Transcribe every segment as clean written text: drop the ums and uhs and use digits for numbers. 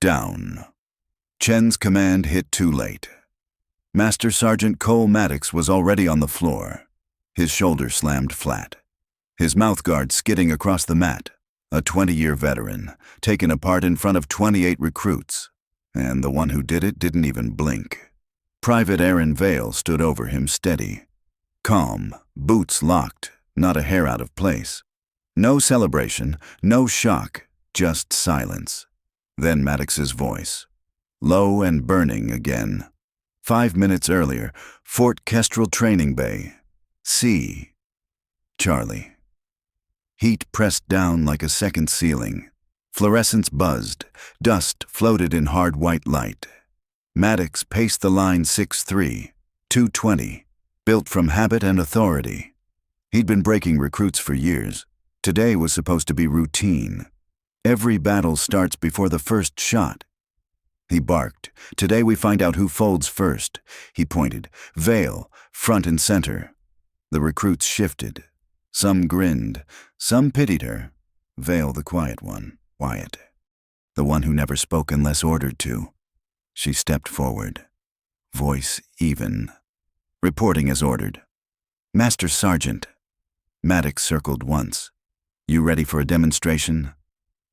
Down. Chen's command hit too late. Master Sergeant Cole Maddox was already on the floor. His shoulder slammed flat. His mouthguard skidding across the mat. A 20-year veteran, taken apart in front of 28 recruits. And the one who did it didn't even blink. Private Erin Vale stood over him steady. Calm, boots locked, not a hair out of place. No celebration, no shock, just silence. Then Maddox's voice. Low and burning again. 5 minutes earlier, Fort Kestrel Training Bay. C. Charlie. Heat pressed down like a second ceiling. Fluorescence buzzed. Dust floated in hard white light. Maddox paced the line 6'3", 220, built from habit and authority. He'd been breaking recruits for years. Today was supposed to be routine. Every battle starts before the first shot. He barked. Today we find out who folds first. He pointed. Vale, front and center. The recruits shifted. Some grinned. Some pitied her. Vale, the quiet one. Quiet. The one who never spoke unless ordered to. She stepped forward. Voice even. Reporting as ordered. Master Sergeant. Maddox circled once. You ready for a demonstration?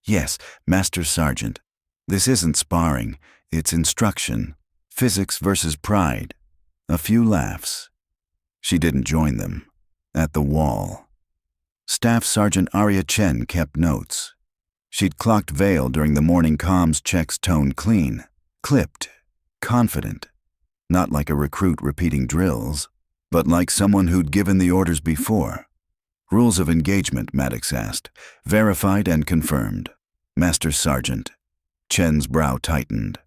Yes, Master Sergeant. This isn't sparring, it's instruction. Physics versus pride. A few laughs. She didn't join them. At the wall. Staff Sergeant Arya Chen kept notes. She'd clocked Vale during the morning comms checks, tone clean, clipped, confident. Not like a recruit repeating drills, but like someone who'd given the orders before. Rules of engagement, Maddox asked, verified and confirmed. Master Sergeant. Chen's brow tightened.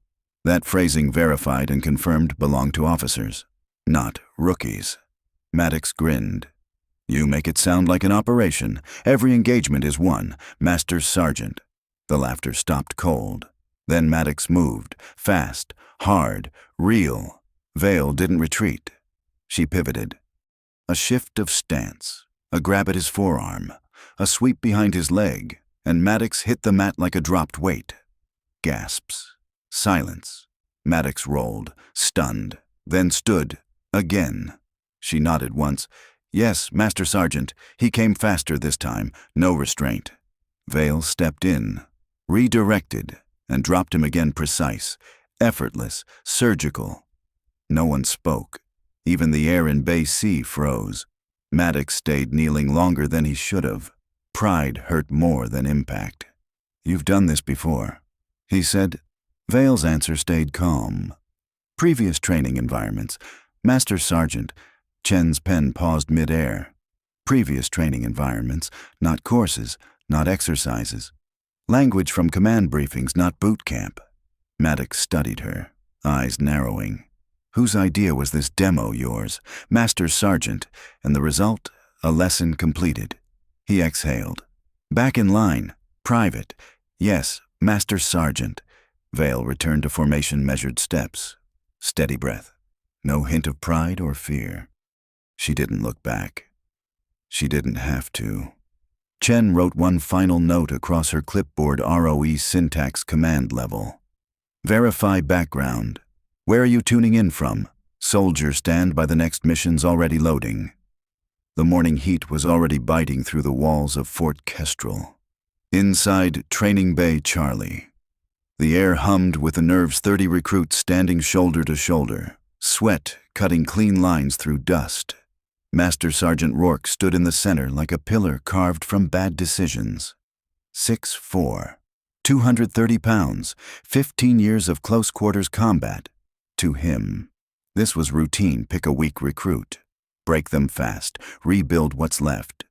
That phrasing, verified and confirmed, belonged to officers, not rookies. Maddox grinned. You make it sound like an operation. Every engagement is one, Master Sergeant. The laughter stopped cold. Then Maddox moved, fast, hard, real. Vale didn't retreat. She pivoted. A shift of stance, a grab at his forearm, a sweep behind his leg, and Maddox hit the mat like a dropped weight. Gasps. Silence. Maddox rolled, stunned, then stood, again. She nodded once. Yes, Master Sergeant. He came faster this time, no restraint. Vale stepped in, redirected, and dropped him again precise, effortless, surgical. No one spoke. Even the air in Bay C froze. Maddox stayed kneeling longer than he should have. Pride hurt more than impact. You've done this before, he said. Vale's answer stayed calm. Previous training environments. Master Sergeant. Chen's pen paused mid-air. Previous training environments, not courses, not exercises. Language from command briefings, not boot camp. Maddox studied her, eyes narrowing. Whose idea was this demo yours? Master Sergeant, and the result, a lesson completed. He exhaled. Back in line. Private. Yes, Master Sergeant. Vale returned to formation, measured steps. Steady breath. No hint of pride or fear. She didn't look back. She didn't have to. Chen wrote one final note across her clipboard, ROE syntax command level. Verify background. Where are you tuning in from? Soldier, stand by, the next mission's already loading. The morning heat was already biting through the walls of Fort Kestrel. Inside Training Bay Charlie. The air hummed with the nerves, 30 recruits standing shoulder to shoulder, sweat cutting clean lines through dust. Master Sergeant Rourke stood in the center like a pillar carved from bad decisions. 6'4", 230 pounds, 15 years of close quarters combat. To him, this was routine. Pick a weak recruit, break them fast, rebuild what's left.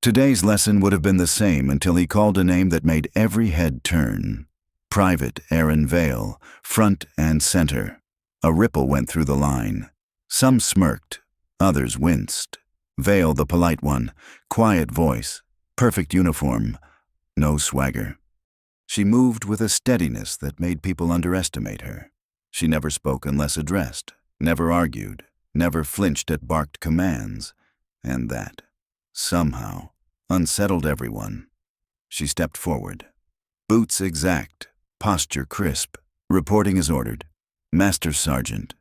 Today's lesson would have been the same until he called a name that made every head turn. Private Erin Vale, front and center. A ripple went through the line. Some smirked, others winced. Vale, the polite one, quiet voice, perfect uniform, no swagger. She moved with a steadiness that made people underestimate her. She never spoke unless addressed, never argued, never flinched at barked commands, and that, somehow, unsettled everyone. She stepped forward. Boots exact, posture crisp. Reporting as ordered. Master Sergeant.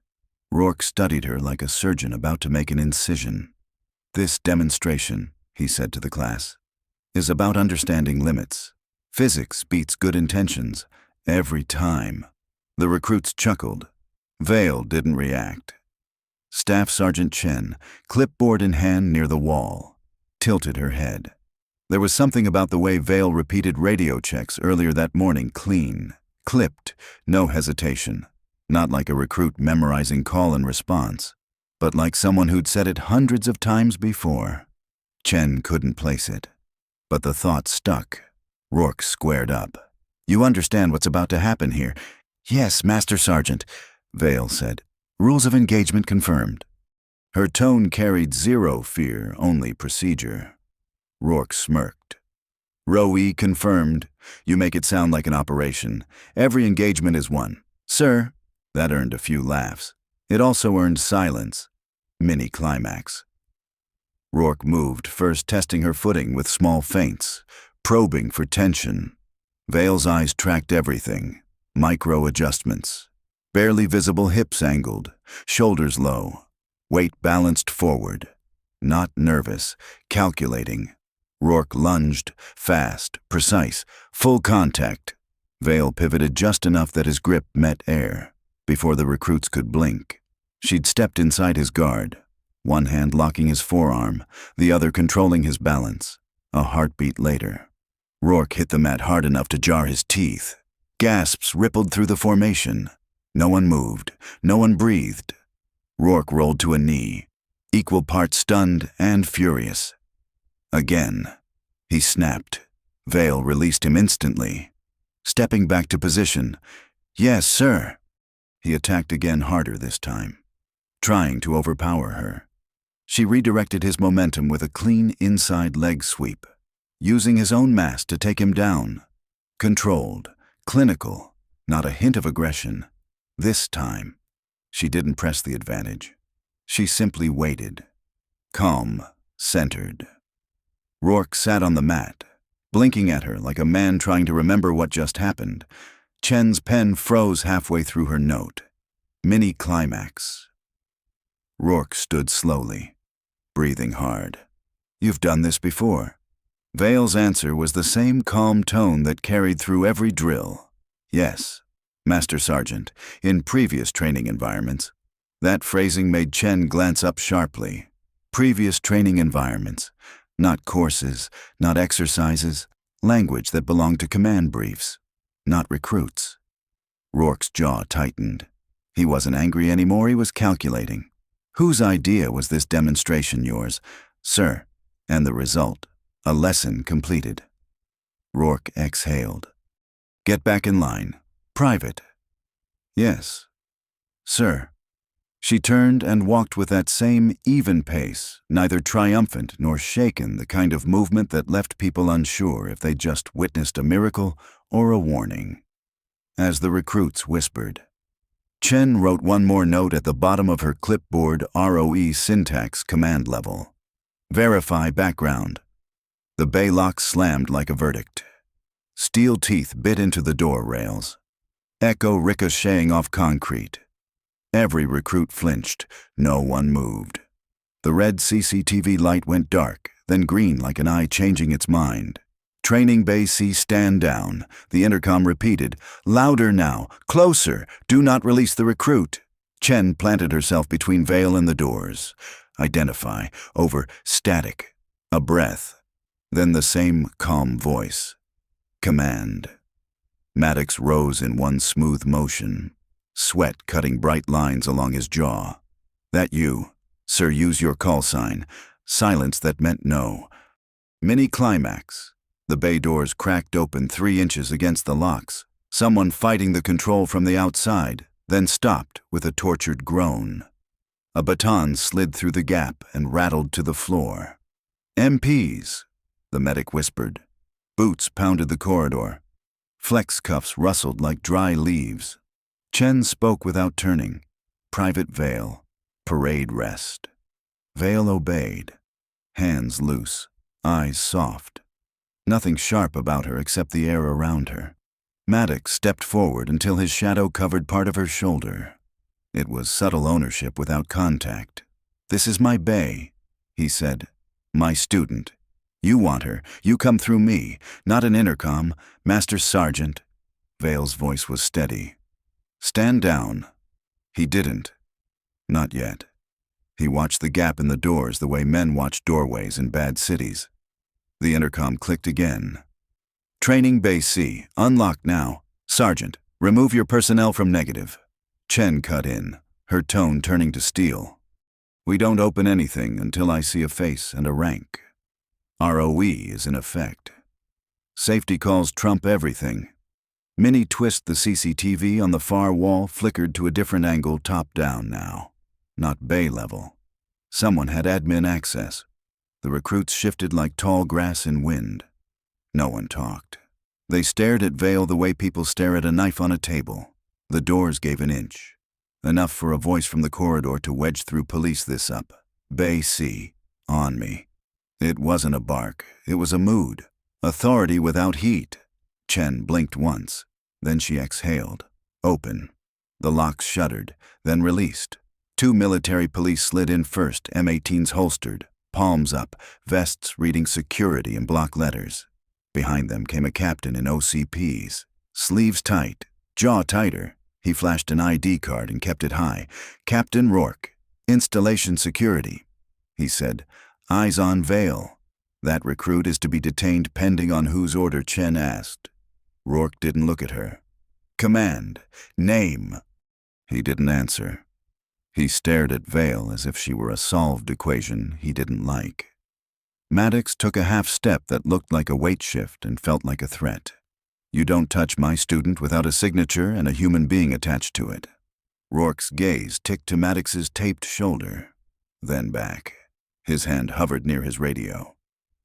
Rourke studied her like a surgeon about to make an incision. This demonstration, he said to the class, is about understanding limits. Physics beats good intentions, every time. The recruits chuckled. Vale didn't react. Staff Sergeant Chen, clipboard in hand near the wall, tilted her head. There was something about the way Vale repeated radio checks earlier that morning, clean, clipped, no hesitation. Not like a recruit memorizing call and response, but like someone who'd said it hundreds of times before. Chen couldn't place it, but the thought stuck. Rourke squared up. You understand what's about to happen here? Yes, Master Sergeant, Vale said. Rules of engagement confirmed. Her tone carried zero fear, only procedure. Rourke smirked. Row E confirmed. You make it sound like an operation. Every engagement is one. Sir. That earned a few laughs. It also earned silence. Mini-climax. Rourke moved, first testing her footing with small feints, probing for tension. Vale's eyes tracked everything. Micro-adjustments. Barely visible hips angled, shoulders low, weight balanced forward. Not nervous, calculating. Rourke lunged, fast, precise, full contact. Vale pivoted just enough that his grip met air. Before the recruits could blink, she'd stepped inside his guard, one hand locking his forearm, the other controlling his balance. A heartbeat later, Rourke hit the mat hard enough to jar his teeth. Gasps rippled through the formation. No one moved, no one breathed. Rourke rolled to a knee, equal parts stunned and furious. Again, he snapped. Vale released him instantly. Stepping back to position, yes, sir. He attacked again, harder this time, trying to overpower her. She redirected his momentum with a clean inside leg sweep, using his own mass to take him down. Controlled, clinical, not a hint of aggression. This time, she didn't press the advantage. She simply waited, calm, centered. Rourke sat on the mat, blinking at her like a man trying to remember what just happened. Chen's pen froze halfway through her note. Mini-climax. Rourke stood slowly, breathing hard. You've done this before. Vale's answer was the same calm tone that carried through every drill. Yes, Master Sergeant, in previous training environments. That phrasing made Chen glance up sharply. Previous training environments. Not courses, not exercises. Language that belonged to command briefs. Not recruits. Rourke's jaw tightened. He wasn't angry anymore, he was calculating. Whose idea was this demonstration? Yours, sir. And the result, a lesson completed. Rourke exhaled. Get back in line. Private. Yes. Sir. She turned and walked with that same even pace, neither triumphant nor shaken, the kind of movement that left people unsure if they just witnessed a miracle or a warning. As the recruits whispered, Chen wrote one more note at the bottom of her clipboard, ROE syntax command level. Verify background. The bay lock slammed like a verdict. Steel teeth bit into the door rails. Echo ricocheting off concrete. Every recruit flinched. No one moved. The red CCTV light went dark, then green like an eye changing its mind. Training Bay C, stand down. The intercom repeated, louder now, closer, do not release the recruit. Chen planted herself between Vale and the doors. Identify, over, static. A breath. Then the same calm voice. Command. Maddox rose in one smooth motion, sweat cutting bright lines along his jaw. That you, sir, use your call sign. Silence that meant no. Mini-climax. The bay doors cracked open 3 inches against the locks. Someone fighting the control from the outside, then stopped with a tortured groan. A baton slid through the gap and rattled to the floor. MPs, the medic whispered. Boots pounded the corridor. Flex cuffs rustled like dry leaves. Chen spoke without turning. Private Vale. Parade rest. Vale obeyed. Hands loose. Eyes soft. Nothing sharp about her except the air around her. Maddox stepped forward until his shadow covered part of her shoulder. It was subtle ownership without contact. "This is my bae," he said. "My student. You want her, you come through me, not an intercom, Master Sergeant." Vale's voice was steady. "Stand down." He didn't. Not yet. He watched the gap in the doors the way men watch doorways in bad cities. The intercom clicked again. "Training Bay C, unlocked now. Sergeant, remove your personnel from negative." Chen cut in, her tone turning to steel. "We don't open anything until I see a face and a rank. ROE is in effect. Safety calls trump everything." Minnie twisted the CCTV on the far wall, flickered to a different angle, top-down now. Not bay level. Someone had admin access. The recruits shifted like tall grass in wind. No one talked. They stared at Vale the way people stare at a knife on a table. The doors gave an inch. Enough for a voice from the corridor to wedge through. "Police this up. Bay C. On me." It wasn't a bark. It was a mood. Authority without heat. Chen blinked once. Then she exhaled. "Open." The locks shuddered, then released. 2 military police slid in first, M18s holstered, palms up, vests reading security in block letters. Behind them came a captain in OCPs. Sleeves tight, jaw tighter. He flashed an ID card and kept it high. "Captain Rourke, Installation Security." He said, "Eyes on Vale. That recruit is to be detained pending on whose order," Chen asked. Rourke didn't look at her. "Command. Name." He didn't answer. He stared at Vale as if she were a solved equation he didn't like. Maddox took a half step that looked like a weight shift and felt like a threat. "You don't touch my student without a signature and a human being attached to it." Rourke's gaze ticked to Maddox's taped shoulder, then back. His hand hovered near his radio.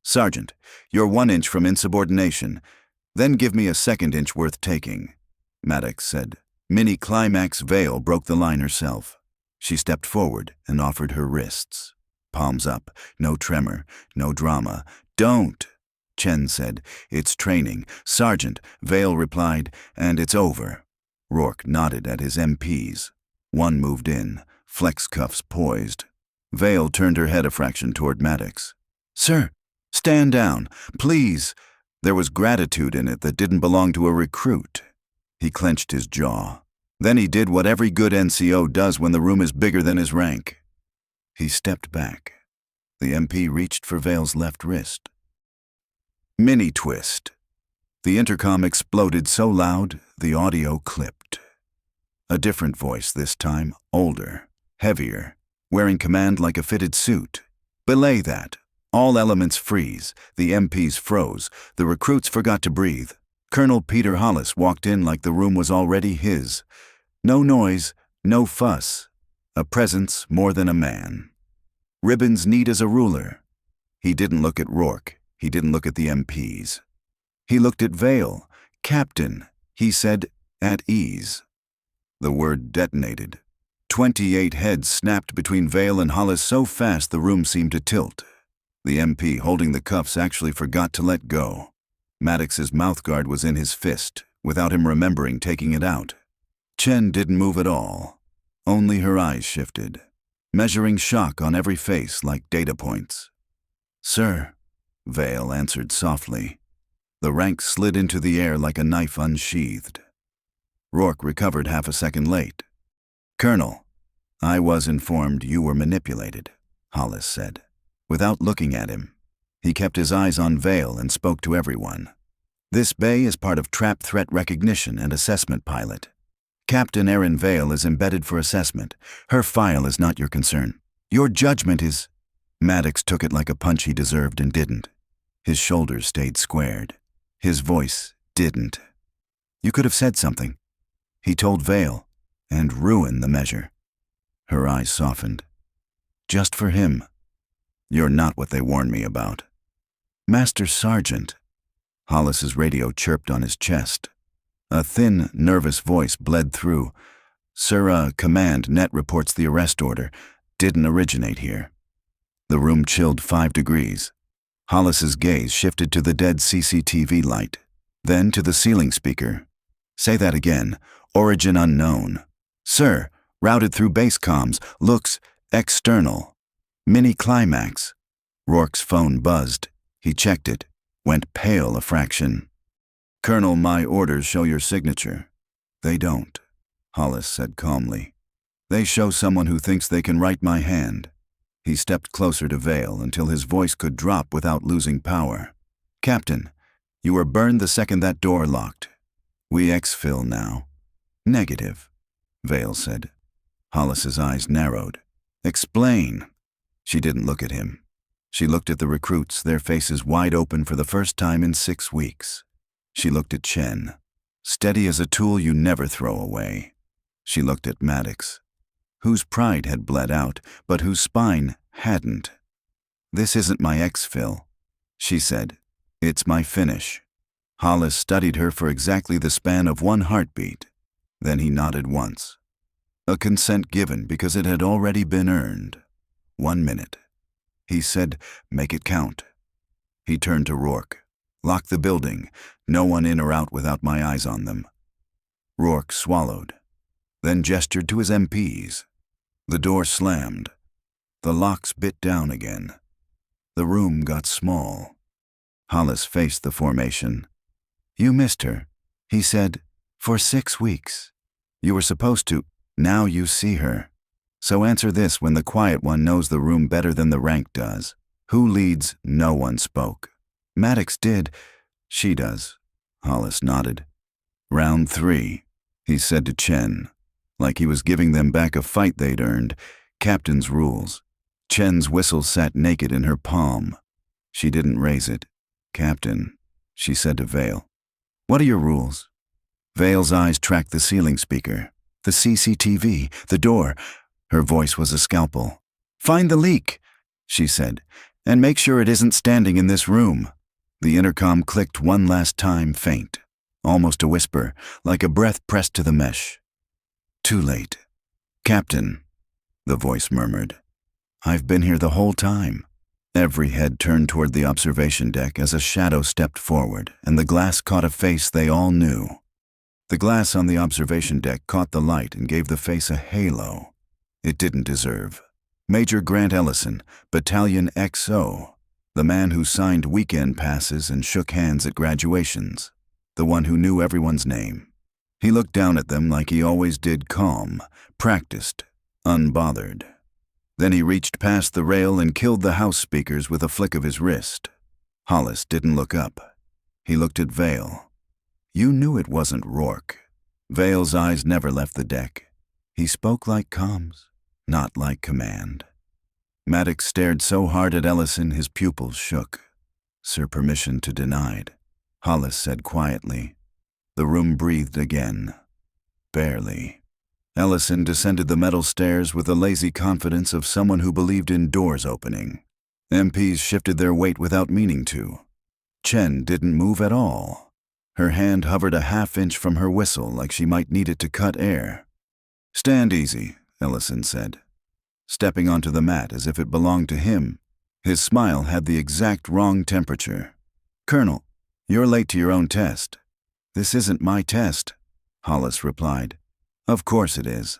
"Sergeant, you're 1 inch from insubordination. Then give me a 2nd inch worth taking," Maddox said. Minnie Climax Vale broke the line herself. She stepped forward and offered her wrists. Palms up, no tremor, no drama. "Don't," Chen said. "It's training." "Sergeant," Vale replied, "and it's over." Rourke nodded at his MPs. One moved in, flex cuffs poised. Vale turned her head a fraction toward Maddox. "Sir, stand down, please." There was gratitude in it that didn't belong to a recruit. He clenched his jaw. Then he did what every good NCO does when the room is bigger than his rank. He stepped back. The MP reached for Vale's left wrist. Mini twist. The intercom exploded so loud, the audio clipped. A different voice this time, older, heavier, wearing command like a fitted suit. "Belay that. All elements freeze." The MPs froze. The recruits forgot to breathe. Colonel Peter Hollis walked in like the room was already his. No noise, no fuss. A presence more than a man. Ribbons neat as a ruler. He didn't look at Rourke. He didn't look at the MPs. He looked at Vale. "Captain," he said, at ease. The word detonated. 28 heads snapped between Vale and Hollis so fast the room seemed to tilt. The MP holding the cuffs actually forgot to let go. Maddox's mouthguard was in his fist, without him remembering taking it out. Chen didn't move at all. Only her eyes shifted, measuring shock on every face like data points. "Sir," Vale answered softly. The rank slid into the air like a knife unsheathed. Rourke recovered half a second late. "Colonel, I was informed you were manipulated," Hollis said, without looking at him. He kept his eyes on Vale and spoke to everyone. "This bay is part of trap threat recognition and assessment pilot. Captain Erin Vale is embedded for assessment. Her file is not your concern. Your judgment is—" Maddox took it like a punch he deserved and didn't. His shoulders stayed squared. His voice didn't. "You could have said something," he told Vale, "and ruined the measure." Her eyes softened. "Just for him. You're not what they warned me about." "Master Sergeant," Hollis's radio chirped on his chest. A thin, nervous voice bled through. "Sir, Command Net reports the arrest order. Didn't originate here." The room chilled 5 degrees. Hollis's gaze shifted to the dead CCTV light, then to the ceiling speaker. Say that again. Origin unknown. Sir, routed through base comms. Looks external. Mini climax. Rourke's phone buzzed. He checked it. Went pale a fraction. Colonel, my orders show your signature. They don't, Hollis said calmly. They show someone who thinks they can write my hand. He stepped closer to Vale until his voice could drop without losing power. Captain, you were burned the second that door locked. We exfil now. Negative, Vale said. Hollis's eyes narrowed. Explain. She didn't look at him. She looked at the recruits, their faces wide open for the first time in 6 weeks. She looked at Chen, steady as a tool you never throw away. She looked at Maddox, whose pride had bled out, but whose spine hadn't. This isn't my exfil, she said. It's my finish. Hollis studied her for exactly the span of 1 heartbeat. Then he nodded once. A consent given because it had already been earned. 1 minute. He said, make it count. He turned to Rourke. Lock the building. No one in or out without my eyes on them. Rourke swallowed, then gestured to his MPs. The door slammed. The locks bit down again. The room got small. Hollis faced the formation. You missed her, he said, for 6 weeks. You were supposed to. Now you see her. So answer this when the quiet one knows the room better than the rank does. Who leads? No one spoke. Maddox did. She does. Hollis nodded. Round 3, he said to Chen, like he was giving them back a fight they'd earned. Captain's rules. Chen's whistle sat naked in her palm. She didn't raise it. Captain, she said to Vale. What are your rules? Vale's eyes tracked the ceiling speaker, the CCTV, the door. Her voice was a scalpel. Find the leak, she said, and make sure it isn't standing in this room. The intercom clicked one last time, faint, almost a whisper, like a breath pressed to the mesh. Too late. Captain, the voice murmured. I've been here the whole time. Every head turned toward the observation deck as a shadow stepped forward, and the glass caught a face they all knew. The glass on the observation deck caught the light and gave the face a halo it didn't deserve. Major Grant Ellison, Battalion XO, the man who signed weekend passes and shook hands at graduations, the one who knew everyone's name. He looked down at them like he always did, calm, practiced, unbothered. Then he reached past the rail and killed the house speakers with a flick of his wrist. Hollis didn't look up. He looked at Vale. You knew it wasn't Rourke. Vale's eyes never left the deck. He spoke like comms, not like command. Maddox stared so hard at Ellison his pupils shook. Sir, permission to denied, Hollis said quietly. The room breathed again. Barely. Ellison descended the metal stairs with the lazy confidence of someone who believed in doors opening. MPs shifted their weight without meaning to. Chen didn't move at all. Her hand hovered a half-inch from her whistle like she might need it to cut air. Stand easy, Ellison said, stepping onto the mat as if it belonged to him. His smile had the exact wrong temperature. Colonel, you're late to your own test. This isn't my test, Hollis replied. Of course it is.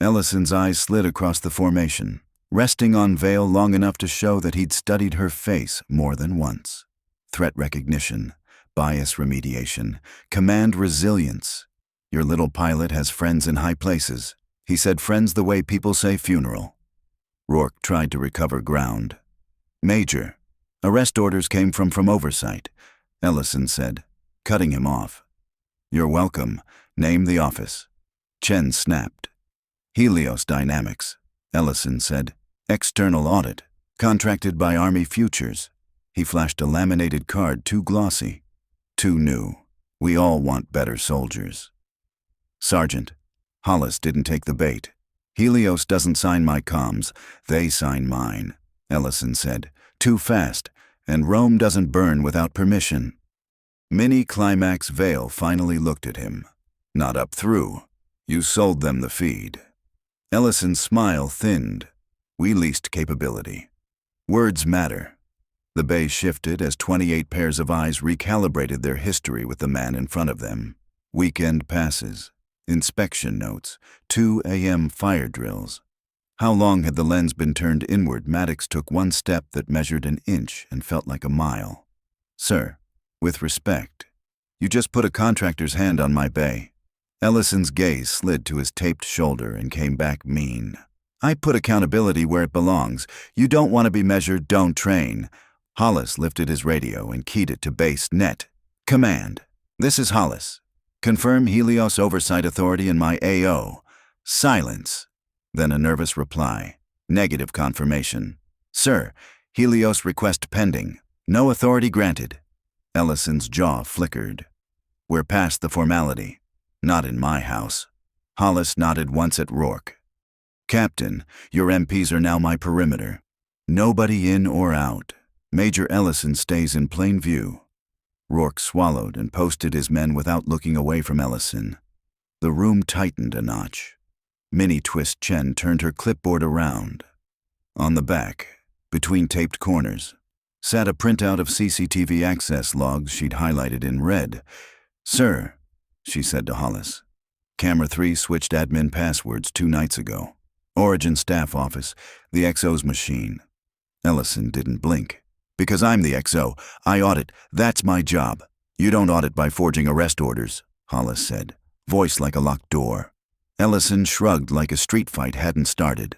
Ellison's eyes slid across the formation, resting on Vale long enough to show that he'd studied her face more than once. Threat recognition, bias remediation, command resilience. Your little pilot has friends in high places. He said friends the way people say funeral. Rourke tried to recover ground. Major, arrest orders came from oversight, Ellison said, cutting him off. You're welcome. Name the office. Chen snapped. Helios Dynamics, Ellison said. External audit. Contracted by Army Futures. He flashed a laminated card, too glossy. Too new. We all want better soldiers. Sergeant. Hollis didn't take the bait. Helios doesn't sign my comms. They sign mine, Ellison said. Too fast. And Rome doesn't burn without permission. Mini-climax Vale finally looked at him. Not up through. You sold them the feed. Ellison's smile thinned. We leased capability. Words matter. The bay shifted as 28 pairs of eyes recalibrated their history with the man in front of them. Weekend passes, inspection notes, 2 a.m. fire drills. How long had the lens been turned inward? Maddox took one step that measured an inch and felt like a mile. Sir, with respect, you just put a contractor's hand on my bay. Ellison's gaze slid to his taped shoulder and came back mean. I put accountability where it belongs. You don't want to be measured, don't train. Hollis lifted his radio and keyed it to base net. Command. This is Hollis. Confirm Helios Oversight Authority and my AO. Silence. Then a nervous reply. Negative confirmation. Sir, Helios request pending. No authority granted. Ellison's jaw flickered. We're past the formality. Not in my house. Hollis nodded once at Rourke. Captain, your MPs are now my perimeter. Nobody in or out. Major Ellison stays in plain view. Rourke swallowed and posted his men without looking away from Ellison. The room tightened a notch. Minnie Twist Chen turned her clipboard around. On the back, between taped corners, sat a printout of CCTV access logs she'd highlighted in red. Sir, she said to Hollis, Camera 3 switched admin passwords 2 nights ago. Origin staff office, the XO's machine. Ellison didn't blink. Because I'm the XO, I audit. That's my job. You don't audit by forging arrest orders, Hollis said, voice like a locked door. Ellison shrugged like a street fight hadn't started.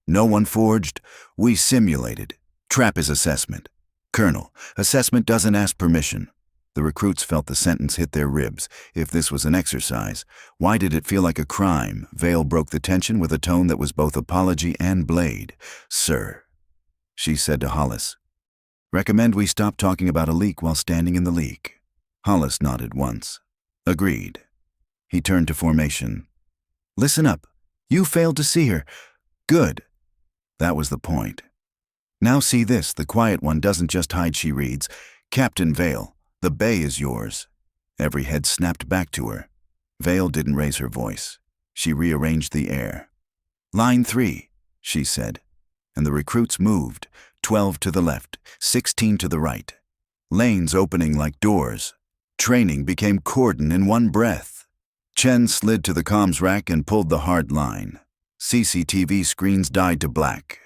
No one forged. We simulated. Trap is assessment. Colonel, assessment doesn't ask permission. The recruits felt the sentence hit their ribs. If this was an exercise, why did it feel like a crime? Vale broke the tension with a tone that was both apology and blade. Sir, she said to Hollis, recommend we stop talking about a leak while standing in the leak. Hollis nodded once. Agreed. He turned to formation. Listen up. You failed to see her. Good. That was the point. Now see this. The quiet one doesn't just hide, she reads. Captain Vale, the bay is yours. Every head snapped back to her. Vale didn't raise her voice. She rearranged the air. Line 3, she said, and the recruits moved, 12 to the left, 16 to the right. Lanes opening like doors. Training became cordon in one breath. Chen slid to the comms rack and pulled the hard line. CCTV screens died to black.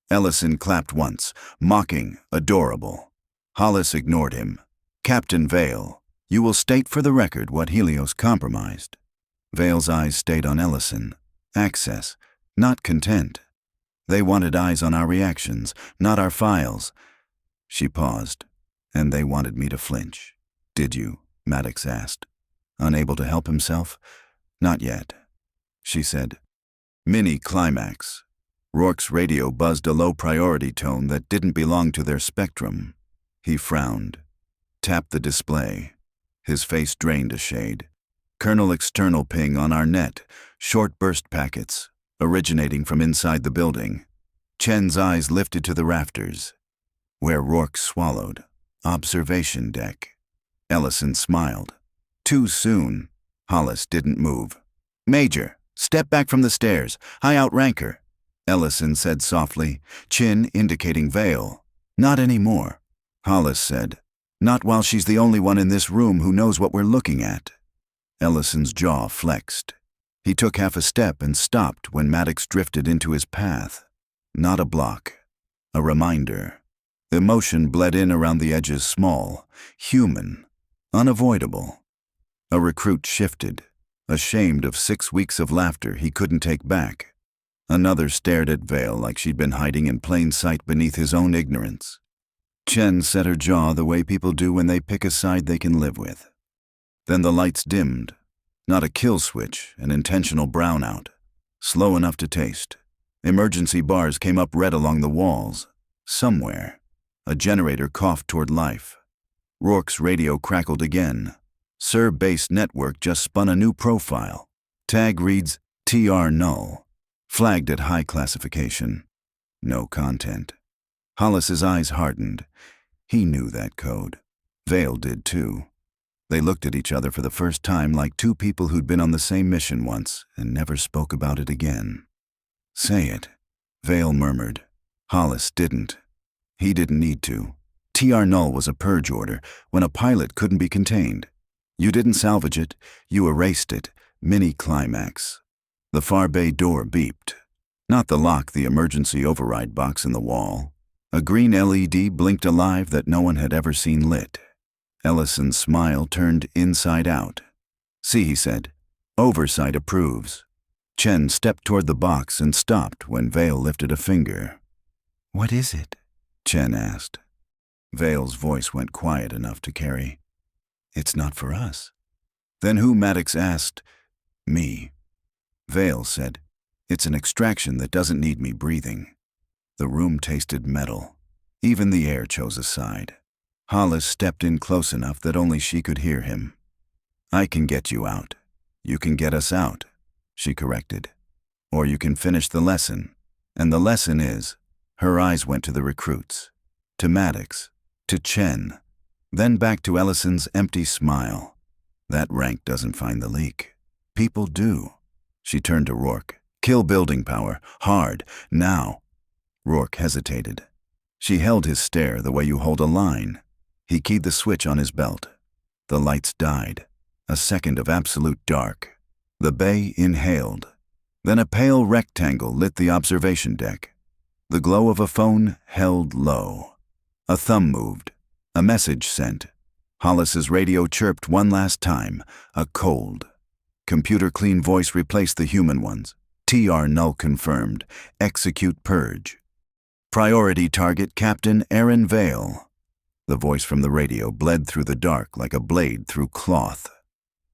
Ellison clapped once, mocking, adorable. Hollis ignored him. Captain Vale, you will state for the record what Helios compromised. Vale's eyes stayed on Ellison. Access, not content. They wanted eyes on our reactions, not our files. She paused, and they wanted me to flinch. Did you? Maddox asked. Unable to help himself? Not yet, she said. Mini climax. Rourke's radio buzzed a low priority tone that didn't belong to their spectrum. He frowned, tapped the display. His face drained a shade. Colonel external ping on our net, short burst packets, originating from inside the building. Chen's eyes lifted to the rafters, where Rourke swallowed. Observation deck. Ellison smiled. Too soon. Hollis didn't move. Major, step back from the stairs. I outrank her. Ellison said softly, chin indicating Vale. Not anymore. Hollis said, not while she's the only one in this room who knows what we're looking at. Ellison's jaw flexed. He took half a step and stopped when Maddox drifted into his path. Not a block. A reminder. Emotion bled in around the edges, small, human, unavoidable. A recruit shifted, ashamed of 6 weeks of laughter he couldn't take back. Another stared at Vale like she'd been hiding in plain sight beneath his own ignorance. Chen set her jaw the way people do when they pick a side they can live with. Then the lights dimmed. Not a kill switch, an intentional brownout. Slow enough to taste. Emergency bars came up red along the walls. Somewhere, a generator coughed toward life. Rourke's radio crackled again. Sir Base Network just spun a new profile. Tag reads TR null. Flagged at high classification. No content. Hollis's eyes hardened. He knew that code. Vale did too. They looked at each other for the first time like two people who'd been on the same mission once and never spoke about it again. Say it, Vale murmured. Hollis didn't. He didn't need to. TR null was a purge order when a pilot couldn't be contained. You didn't salvage it, you erased it. Mini-climax. The far bay door beeped. Not the lock, the emergency override box in the wall. A green LED blinked alive that no one had ever seen lit. Ellison's smile turned inside out. "See," he said. "Oversight approves." Chen stepped toward the box and stopped when Vale lifted a finger. "What is it?" Chen asked. Vale's voice went quiet enough to carry. "It's not for us." "Then who?" Maddox asked. "Me." Vale said, "It's an extraction that doesn't need me breathing." The room tasted metal. Even the air chose a side. Hollis stepped in close enough that only she could hear him. "I can get you out. You can get us out," she corrected. "Or you can finish the lesson. And the lesson is..." Her eyes went to the recruits, to Maddox, to Chen, then back to Ellison's empty smile. "That rank doesn't find the leak. People do." She turned to Rourke. "Kill building power. Hard. Now." Rourke hesitated. She held his stare the way you hold a line. He keyed the switch on his belt. The lights died. A second of absolute dark. The bay inhaled. Then a pale rectangle lit the observation deck. The glow of a phone held low. A thumb moved. A message sent. Hollis's radio chirped one last time. A cold, computer-clean voice replaced the human ones. "TR null confirmed. Execute purge. Priority target Captain Erin Vale." The voice from the radio bled through the dark like a blade through cloth.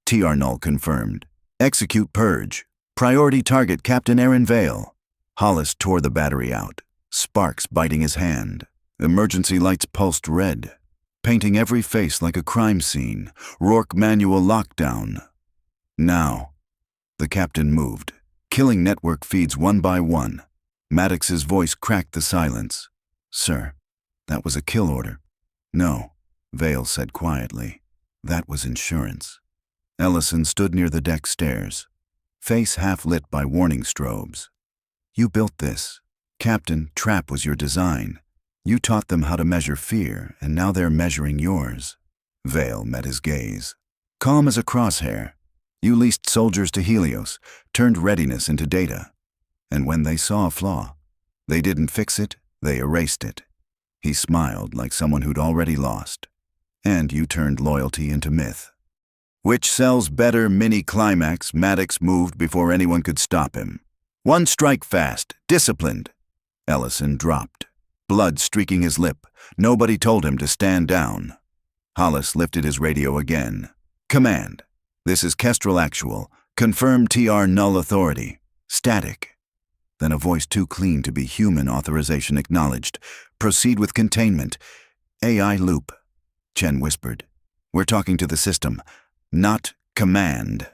"TR null confirmed. Execute purge. Priority target Captain Erin Vale." Hollis tore the battery out, sparks biting his hand. Emergency lights pulsed red, painting every face like a crime scene. Rourke manual lockdown. "Now." The captain moved, killing network feeds one by one. Maddox's voice cracked the silence. "Sir, that was a kill order." "No," Vale said quietly. "That was insurance." Ellison stood near the deck stairs, face half lit by warning strobes. "You built this. Captain, trap was your design. You taught them how to measure fear, and now they're measuring yours." Vale met his gaze. Calm as a crosshair. "You leased soldiers to Helios, turned readiness into data. And when they saw a flaw, they didn't fix it, they erased it." He smiled like someone who'd already lost. "And you turned loyalty into myth." "Which sells better?" Mini-climax. Maddox moved before anyone could stop him. "One strike fast, disciplined." Ellison dropped, blood streaking his lip. Nobody told him to stand down. Hollis lifted his radio again. "Command. This is Kestrel Actual. Confirm TR null authority. Static." Then a voice too clean to be human, authorization acknowledged. "Proceed with containment. AI loop." Chen whispered. "We're talking to the system, not command."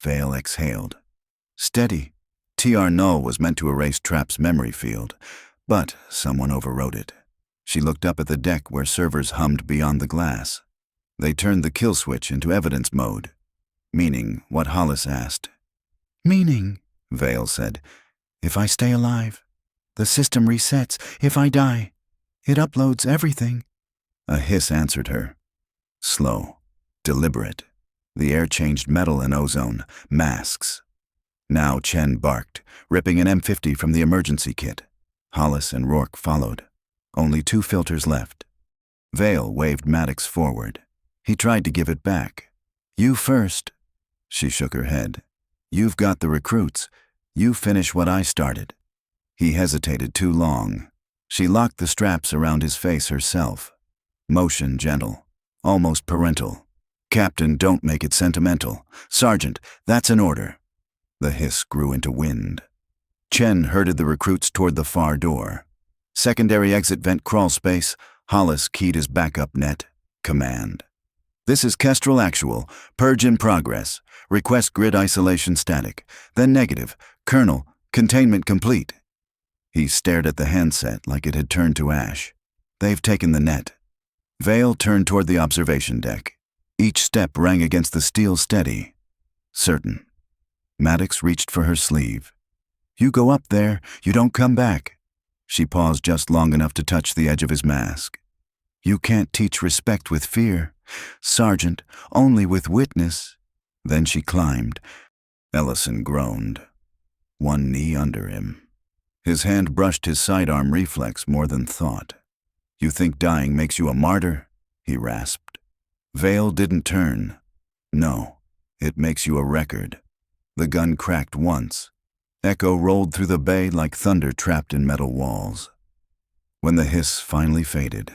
Vale exhaled. "Steady." TR null was meant to erase Trap's memory field, but someone overrode it. She looked up at the deck where servers hummed beyond the glass. They turned the kill switch into evidence mode. "Meaning what Hollis asked." "Meaning," Vale said, "if I stay alive, the system resets. If I die, it uploads everything." A hiss answered her. Slow, deliberate. The air changed metal and ozone, masks. Now Chen barked, ripping an M50 from the emergency kit. Hollis and Rourke followed. Only 2 filters left. Vale waved Maddox forward. He tried to give it back. "You first." She shook her head. "You've got the recruits. You finish what I started." He hesitated too long. She locked the straps around his face herself. Motion gentle, almost parental. "Captain, don't make it sentimental. Sergeant, that's an order." The hiss grew into wind. Chen herded the recruits toward the far door. Secondary exit vent crawl space. Hollis keyed his backup net. Command. "This is Kestrel Actual. Purge in progress. Request grid isolation static. Then negative. Colonel, containment complete." He stared at the handset like it had turned to ash. "They've taken the net." Vale turned toward the observation deck. Each step rang against the steel steady. Certain. Maddox reached for her sleeve. "You go up there, you don't come back." She paused just long enough to touch the edge of his mask. "You can't teach respect with fear. Sergeant, only with witness. Then she climbed. Ellison groaned, one knee under him. His hand brushed his sidearm reflex more than thought. You think dying makes you a martyr? He rasped. Vale didn't turn. No, it makes you a record. The gun cracked once. Echo rolled through the bay like thunder trapped in metal walls. When the hiss finally faded,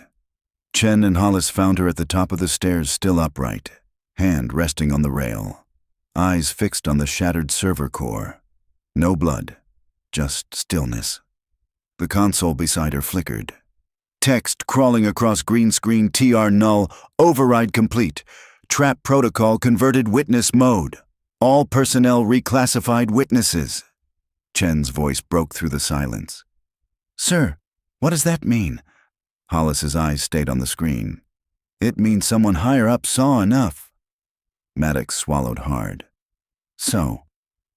Chen and Hollis found her at the top of the stairs, still upright, hand resting on the rail, eyes fixed on the shattered server core. No blood, just stillness. The console beside her flickered. Text crawling across green screen: TR null, override complete. Trap protocol converted witness mode. All personnel reclassified witnesses. Chen's voice broke through the silence. Sir, what does that mean? Hollis's eyes stayed on the screen. It means someone higher up saw enough. Maddox swallowed hard. So,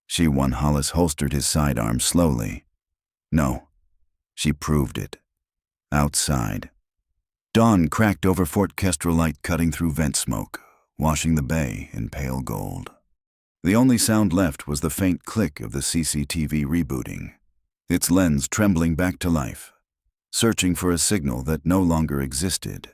she won. Hollis holstered his sidearm slowly. No, she proved it. Outside. Dawn cracked over Fort Kestrel, light cutting through vent smoke, washing the bay in pale gold. The only sound left was the faint click of the CCTV rebooting, its lens trembling back to life, searching for a signal that no longer existed.